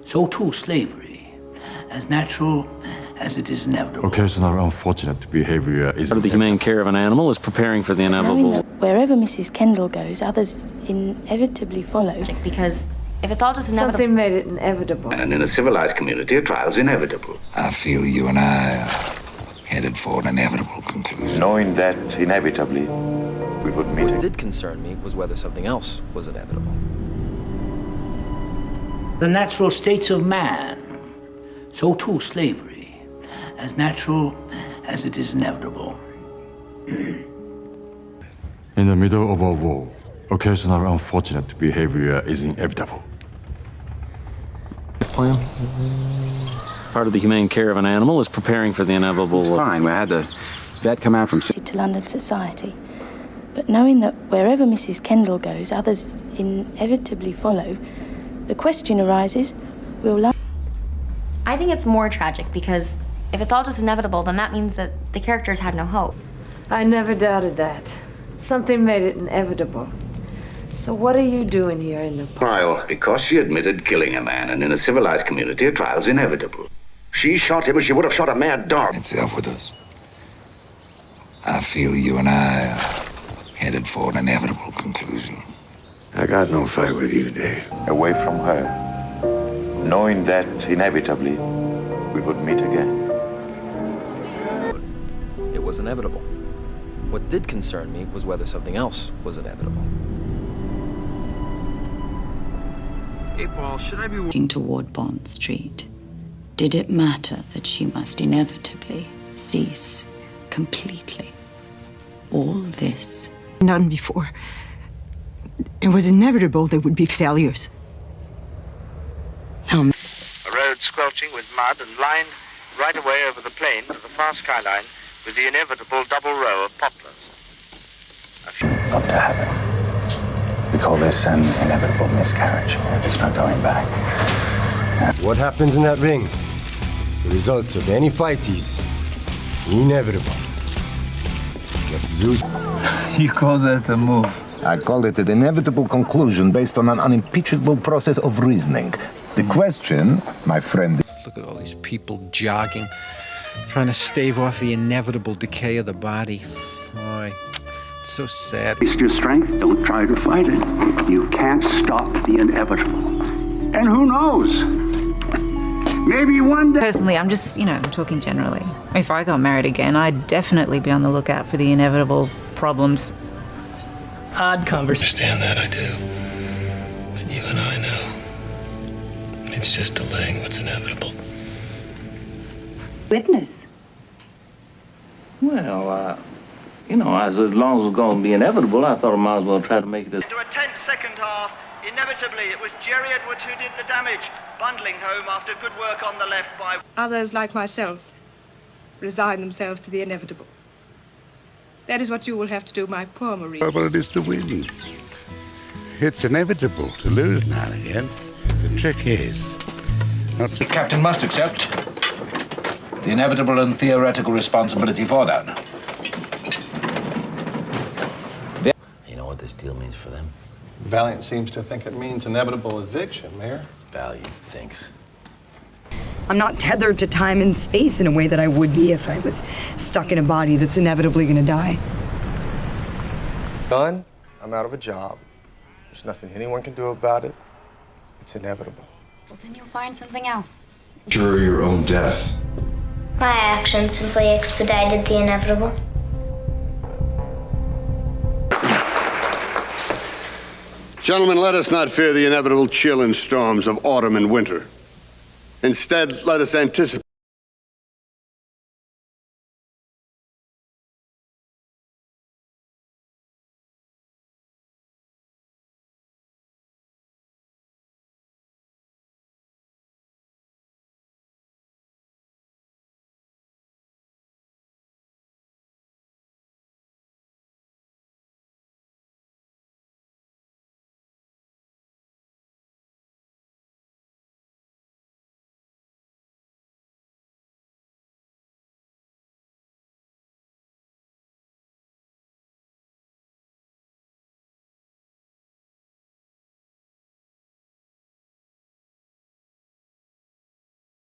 so too slavery, as natural as it is inevitable. Occasional unfortunate behavior is... Part of the humane care of an animal is preparing for the inevitable. Knowing that wherever Mrs. Kendall goes, others inevitably follow. Because if it's all just inevitable... Something made it inevitable. And in a civilized community, a trial's inevitable. I feel you and I are headed for an inevitable conclusion. Knowing that inevitably we would meet. What did concern me was whether something else was inevitable. The natural states of man, so too slavery, as natural as it is inevitable. In the middle of a war, occasional unfortunate behavior is inevitable. Plan. Part of the humane care of an animal is preparing for the inevitable. It's fine. We had the vet come out from... To London society. But knowing that wherever Mrs. Kendall goes, others inevitably follow, the question arises, will... I think it's more tragic because if it's all just inevitable, then that means that the characters had no hope. I never doubted that. Something made it inevitable. So what are you doing here in the Trial, because she admitted killing a man, and in a civilized community, a trial's inevitable. She shot him as she would have shot a mad dog. It's up with us. I feel you and I are headed for an inevitable conclusion. I got no fight with you, Dave. Away from her, knowing that inevitably we would meet again. It was inevitable. What did concern me was whether something else was inevitable. Hey, Paul, should I be walking toward Bond Street? Did it matter that she must inevitably cease completely? All this. None before. It was inevitable there would be failures. A road squelching with mud and lined right away over the plain to the far skyline with the inevitable double row of poplars. It's got to happen. We call this an inevitable miscarriage. There's no going back. What happens in that ring? The results of any fight is inevitable. That's Zeus. You call that a move? I call it an inevitable conclusion based on an unimpeachable process of reasoning. The question, my friend... Look at all these people jogging, trying to stave off the inevitable decay of the body. Boy, it's so sad. Waste your strength, don't try to fight it. You can't stop the inevitable. And who knows? Maybe one day... Personally, I'm just, I'm talking generally. If I got married again, I'd definitely be on the lookout for the inevitable problems. Odd conversation. I understand that, I do. But you and I know. It's just delaying what's inevitable. Witness? Well, as long as it's going to be inevitable, I thought I might as well try to make it. Into a tense second half, inevitably it was Jerry Edwards who did the damage, bundling home after good work on the left by... Others, like myself, resign themselves to the inevitable. That is what you will have to do, my poor Marie. Well, it is to win. It's inevitable to lose now and again. The trick is not to... The captain must accept the inevitable and theoretical responsibility for that. You know what this deal means for them? Valiant seems to think it means inevitable eviction, Mayor. Valiant thinks. I'm not tethered to time and space in a way that I would be if I was stuck in a body that's inevitably going to die. Done. I'm out of a job. There's nothing anyone can do about it. It's inevitable. Well, then you'll find something else. Sure your own death. My actions simply expedited the inevitable. Gentlemen, let us not fear the inevitable chill and storms of autumn and winter. Instead, let us anticipate